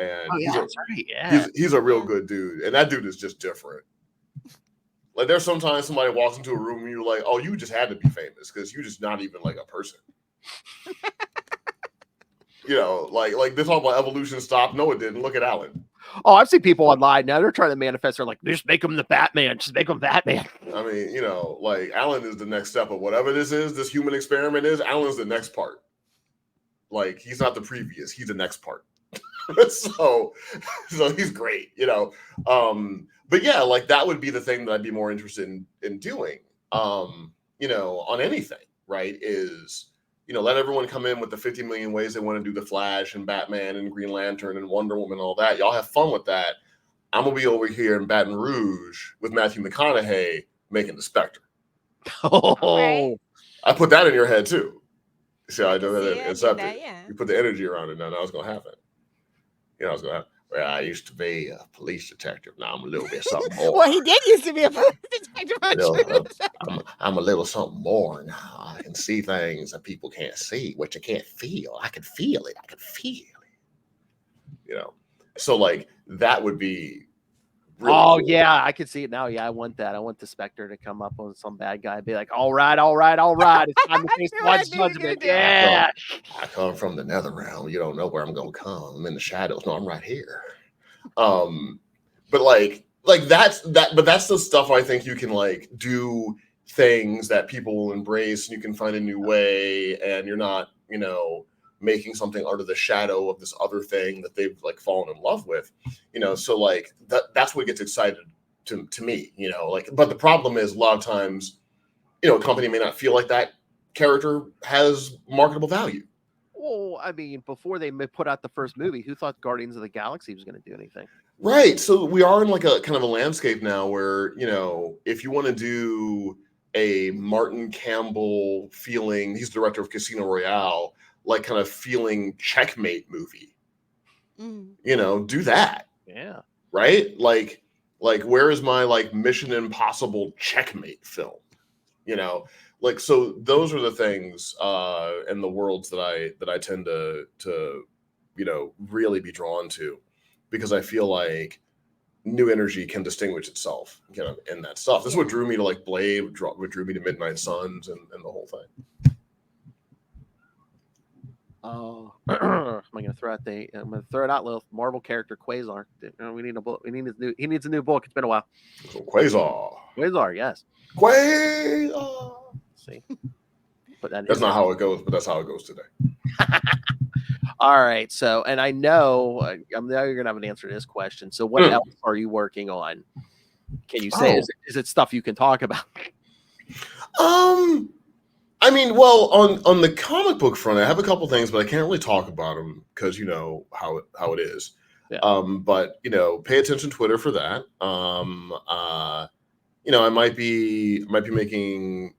that's right. Yeah. He's a real good dude, and that dude is just different. Like there's sometimes somebody walks into a room and you're like, oh, you just had to be famous because you're just not even like a person. Like they talk about evolution stopped. No, it didn't. Look at Alan. Oh, I've seen people online now. They're trying to manifest. They're like, just make him the Batman. Just make him Batman. I mean, like Alan is the next step of whatever this is. This human experiment is. Alan's the next part. Like he's not the previous. He's the next part. so he's great. But yeah, like that would be the thing that I'd be more interested in doing. On anything, right? Is let everyone come in with the 50 million ways they want to do the Flash and Batman and Green Lantern and Wonder Woman and all that. Y'all have fun with that. I'm going to be over here in Baton Rouge with Matthew McConaughey making the Spectre. Oh, I put that in your head too. See how I do that? Yeah, It's up that, there. yeah. You put the energy around it now. Now it's going to happen. I was going to happen. Well, I used to be a police detective. Now I'm a little bit something more. Well, he did used to be a police detective. I'm a little something more now. I can see things that people can't see, what you can't feel. I can feel it. So like that would be really cool. Yeah, I can see it now. Yeah, I want that. I want the Spectre to come up on some bad guy and be like, all right. It's time to face God's judgment. Yeah. I come from the nether realm. You don't know where I'm gonna come. I'm in the shadows. No, I'm right here. But like that's the stuff I think you can like do things that people will embrace and you can find a new way and you're not, making something out of the shadow of this other thing that they've like fallen in love with, so like that's what gets excited to me, but the problem is a lot of times, a company may not feel like that character has marketable value. Well, I mean, before they put out the first movie, who thought Guardians of the Galaxy was going to do anything? Right. So we are in like a kind of a landscape now where, if you want to do a Martin Campbell feeling, he's the director of Casino Royale, like kind of feeling checkmate movie, do that. Yeah. Right. Like where is my like Mission Impossible checkmate film? Like, so those are the things and the worlds that I tend to really be drawn to, because I feel like new energy can distinguish itself, in that stuff. This is what drew me to like Blade, what drew me to Midnight Suns and the whole thing. Oh, I'm gonna throw it out, Lilith. Marvel character Quasar. We need a book. He needs a new book. It's been a while. So Quasar, yes. Quasar. See, but that's not how it goes, but that's how it goes today. All right. So, and I know you're gonna have an answer to this question. So, what else are you working on? Can you say? Is it stuff you can talk about? I mean, well, on the comic book front, I have a couple things, but I can't really talk about them because how it is. Yeah. But pay attention to Twitter for that. I might be making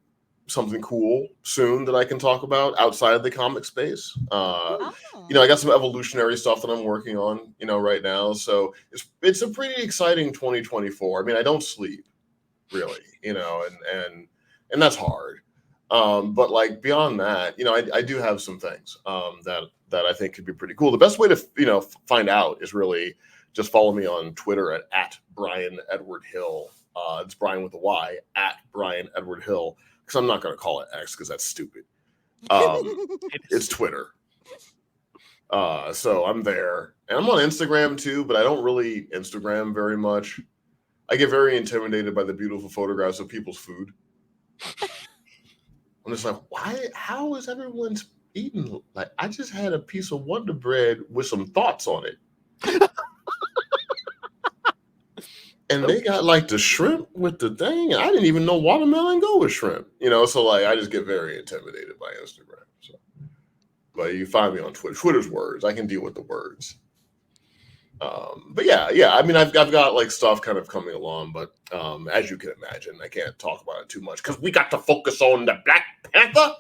something cool soon that I can talk about outside of the comic space. I got some evolutionary stuff that I'm working on, right now. So it's a pretty exciting 2024. I mean, I don't sleep really, and that's hard. But like beyond that, I do have some things that I think could be pretty cool. The best way to find out is really just follow me on Twitter at Bryan Edward Hill. It's Bryan with a Y at Bryan Edward Hill, because I'm not going to call it X because that's stupid. It's Twitter. So I'm there, and I'm on Instagram too, but I don't really Instagram very much. I get very intimidated by the beautiful photographs of people's food. I'm just like, how is everyone eating? Like, I just had a piece of Wonder Bread with some thoughts on it. And they got like the shrimp with the thing. And I didn't even know watermelon go with shrimp. So like I just get very intimidated by Instagram. So, but you find me on Twitter. Twitter's words. I can deal with the words. But yeah. I mean, I've got like stuff kind of coming along, but as you can imagine, I can't talk about it too much because we got to focus on the Black Panther,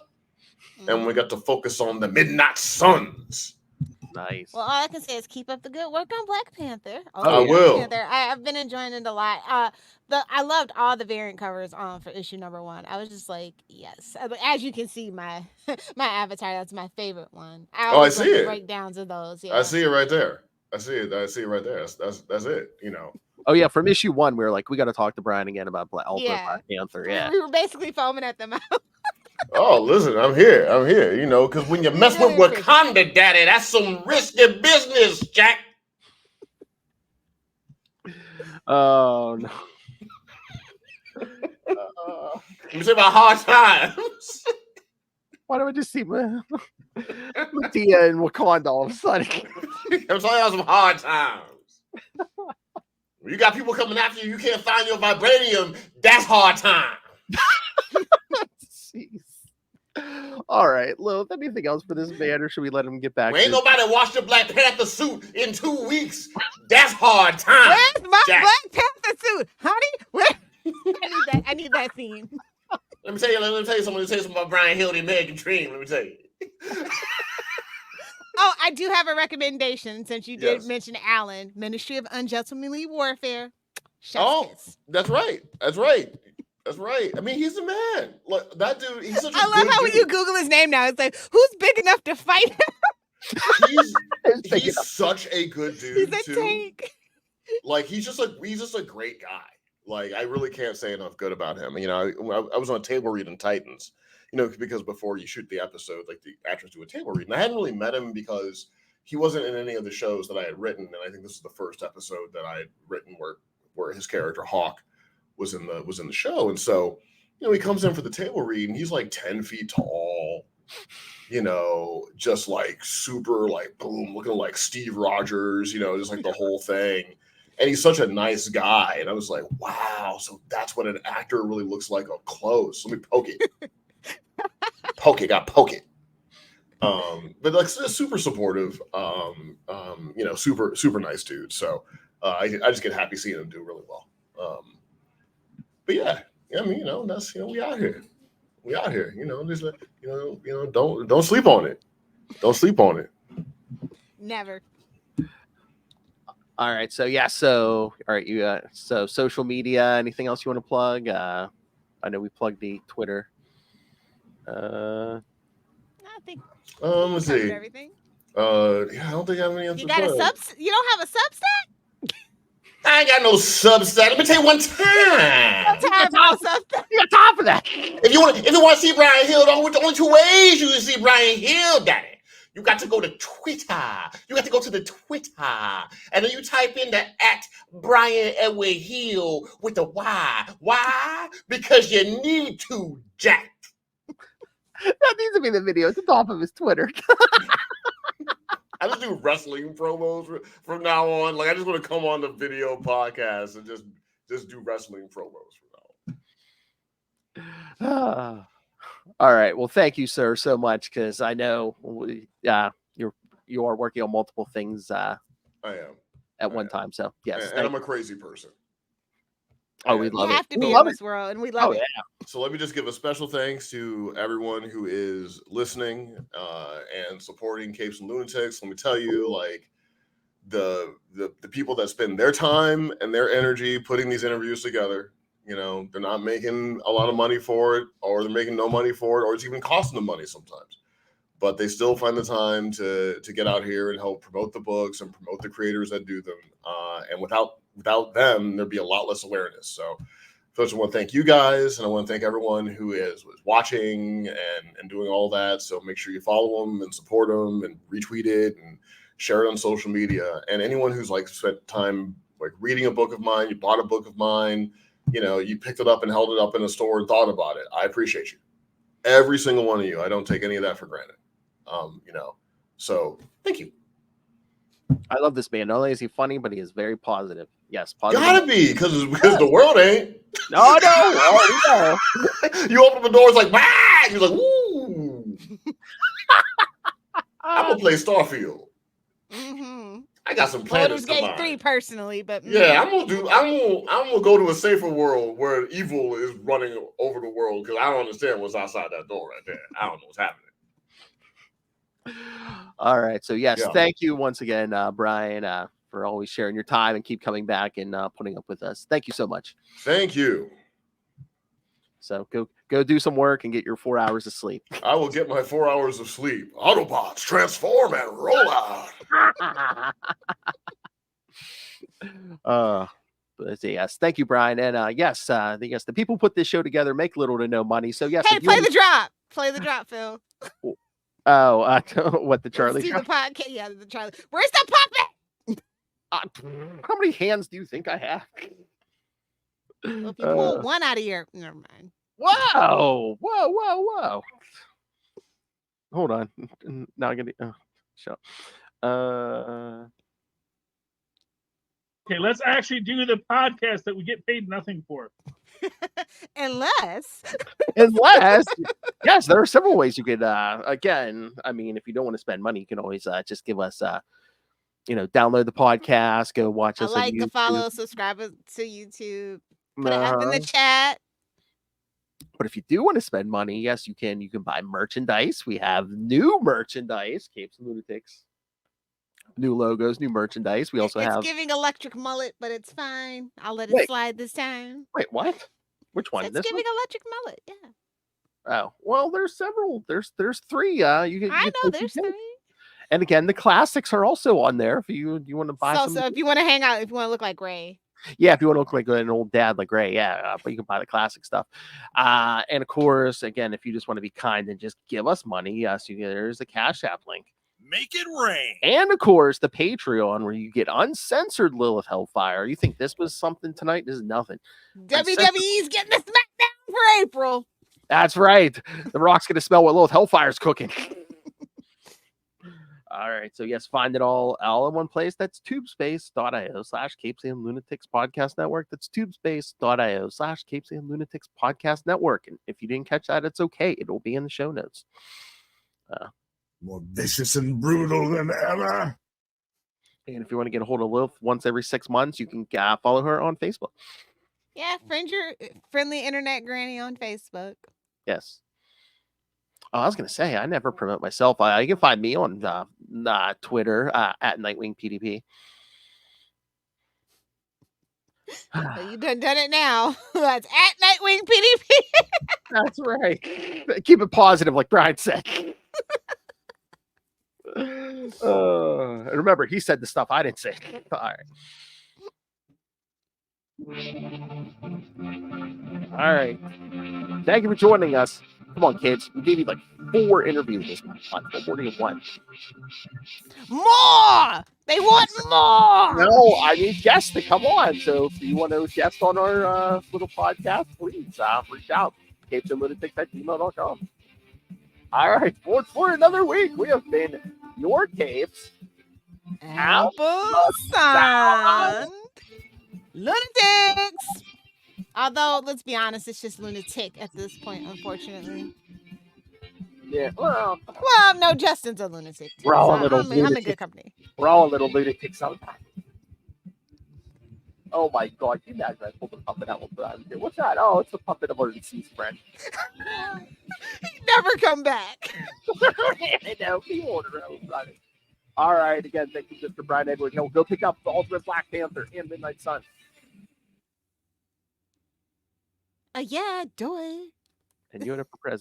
and we got to focus on the Midnight Suns. Nice. Well, all I can say is keep up the good work on Black Panther. I will. Panther. I've been enjoying it a lot. I loved all the variant covers for issue #1. I was just like, yes. As you can see, my avatar, that's my favorite one. I always see it. Breakdowns of those. Yeah. I see it right there. I see it right there. That's it. You know. Oh yeah, from issue 1, we were like, we got to talk to Bryan again about Black Panther. Yeah, we were basically foaming at the mouth. Oh, listen, I'm here. You know, because when you mess with Wakanda, Daddy, that's some risky business, Jack. Oh no. You say about hard times. Why don't I just see Medea and Wakanda all of a sudden? I'm telling you some hard times. When you got people coming after you, you can't find your vibranium. That's hard time. Jeez. All right, Lilith, anything else for this man, or should we let him get back? Ain't nobody washed your Black Panther suit in 2 weeks. That's hard time. Where's my Black Panther suit, honey? Where? I need that scene. Let me tell you something about Bryan Hill, the American Dream. Let me tell you. Oh, I do have a recommendation since you did mention Alan, Ministry of Ungentlemanly Warfare. Kiss. That's right. I mean, he's the man. Look, that dude, he's such a I love how when you Google his name now, it's like, who's big enough to fight him? He's such a good dude. He's a tank. Like, he's just a great guy. Like, I really can't say enough good about him. You know, I was on a table read in Titans, you know, because before you shoot the episode, like the actors do a table read. And I hadn't really met him because he wasn't in any of the shows that I had written. And I think this is the first episode that I had written where his character Hawk was in the show. And so, you know, he comes in for the table read and he's like 10 feet tall, you know, just like super like boom, looking like Steve Rogers, you know, just like the whole thing. And he's such a nice guy. And I was like, wow, so that's what an actor really looks like up close. Let me poke it. Poke it. But like super supportive, you know, super nice dude. So I just get happy seeing him do really well. But yeah, I mean, you know, that's, you know, we out here, you know, just you know, don't sleep on it. Don't sleep on it. Never. All right. So all right. You so social media, anything else you want to plug? I know we plugged the Twitter. I think let's see. Everything. Yeah, I don't think I have any. You got a You don't have a Substack? I ain't got no Substack. Let me tell you one time. You got time for that. If you want to see Bryan Hill, the only 2 ways you can see Bryan Hill, Daddy. You got to go to Twitter. You got to go to the Twitter. And then you type in the @Bryan Edward Hill with the Y. Why? Because you need to, Jack. That needs to be the video at the top of his Twitter. I just do wrestling promos from now on. Like, I just want to come on the video podcast and just do wrestling promos from now on. All right. Well, thank you, sir, so much, because I know you are working on multiple things. I am at one time. So yes, and I'm a crazy person. Oh, we love it. You have to be in this world, and we love it. Yeah. So let me just give a special thanks to everyone who is listening and supporting Capes and Lunatics. Let me tell you, like the people that spend their time and their energy putting these interviews together. You know, they're not making a lot of money for it, or they're making no money for it, or it's even costing them money sometimes. But they still find the time to get out here and help promote the books and promote the creators that do them. And without them, there'd be a lot less awareness. So first, I want to thank you guys, and I want to thank everyone who was watching and doing all that. So make sure you follow them and support them and retweet it and share it on social media. And anyone who's like spent time like reading a book of mine, you bought a book of mine, you know, you picked it up and held it up in a store and thought about it. I appreciate you. Every single one of you. I don't take any of that for granted. You know, so thank you. I love this man. Not only is he funny, but he is very positive. Yes, positive. Gotta be, because the world ain't. No. Oh, no. You open the doors like, bah! You're like, ooh. I'm gonna play Starfield. Mm-hmm. I got some planets. Baldur's Gate 3 personally, but yeah, I'm gonna go to a safer world where evil is running over the world, because I don't understand what's outside that door right there. I don't know what's happening. All right. So yes, Yeah. thank you once again, Bryan, for always sharing your time and keep coming back and putting up with us. Thank you so much. Thank you. So go do some work and get your 4 hours of sleep. I will get my 4 hours of sleep. Autobots, transform and roll out. But yes, thank you, Bryan. And yes, the people who put this show together make little to no money. So yes, Hey, play the drop. Play the drop, Phil. Oh, what the Charlie? Let's do the podcast. Yeah, the Charlie. Where's the puppet? How many hands do you think I have? Well, if you pull one out of your, never mind. Whoa! Hold on. Now I'm gonna shut up. Okay, let's actually do the podcast that we get paid nothing for. Unless, yes, there are several ways you could. Again, I mean, if you don't want to spend money, you can always just give us, download the podcast, go watch us. like, to follow, subscribe to YouTube, put an F in the chat. But if you do want to spend money, yes, you can. You can buy merchandise. We have new merchandise, Capes and Lunatics. New logos, new merchandise. We also have giving electric mullet, but it's fine. I'll let it slide this time. Wait, what? Which one? It's giving electric mullet, yeah. Oh, well, there's several. There's three. I know there's three. And again, the classics are also on there if you want to buy some. So if you want to hang out, if you want to look like Gray. Yeah, if you want to look like an old dad like Gray, yeah, but you can buy the classic stuff. And of course, again, if you just want to be kind and just give us money, yes, there's a Cash App link. Make it rain. And of course, the Patreon, where you get uncensored Lilith Hellfire. You think this was something tonight? This is nothing. WWE's getting the SmackDown for April. That's right. The Rock's going to smell what Lilith Hellfire's cooking. All right. So, yes, find it all in one place. That's tubespace.io/CapesandLunatics Podcast Network. That's tubespace.io/CapesandLunatics Podcast Network. And if you didn't catch that, it's okay. It'll be in the show notes. More vicious and brutal than ever. And if you want to get a hold of Lilith once every 6 months, you can follow her on Facebook. Yeah, friend your friendly internet granny on Facebook. Yes. Oh, I was going to say, I never promote myself. You can find me on Twitter at Nightwing PDP. You done it now. That's at Nightwing PDP. That's right. Keep it positive, like Bryan said. Remember, he said the stuff I didn't say. All right. Thank you for joining us. Come on, kids. We gave you like 4 interviews this month. What more do you want? More! They want more! No, I need guests to come on. So if you want to guest on our little podcast, please reach out. CapesandLunatics@gmail.com. All right, for another week, we have been your Capes. Ampersand Lunatics. Although, let's be honest, it's just lunatic at this point, unfortunately. Yeah, well, no, Justin's a lunatic. We're all a little I'm in good company. We're all a little lunatic sometimes. Oh my God, you imagine I pulled the puppet out. What's that? Oh, it's the puppet of our deceased friend. He'd never come back. I know, he won't know. All right, again, thank you, Mr. Bryan Edwards. Go pick up the Ultimate Black Panther and Midnight Sun. Yeah, do it. And you had a present.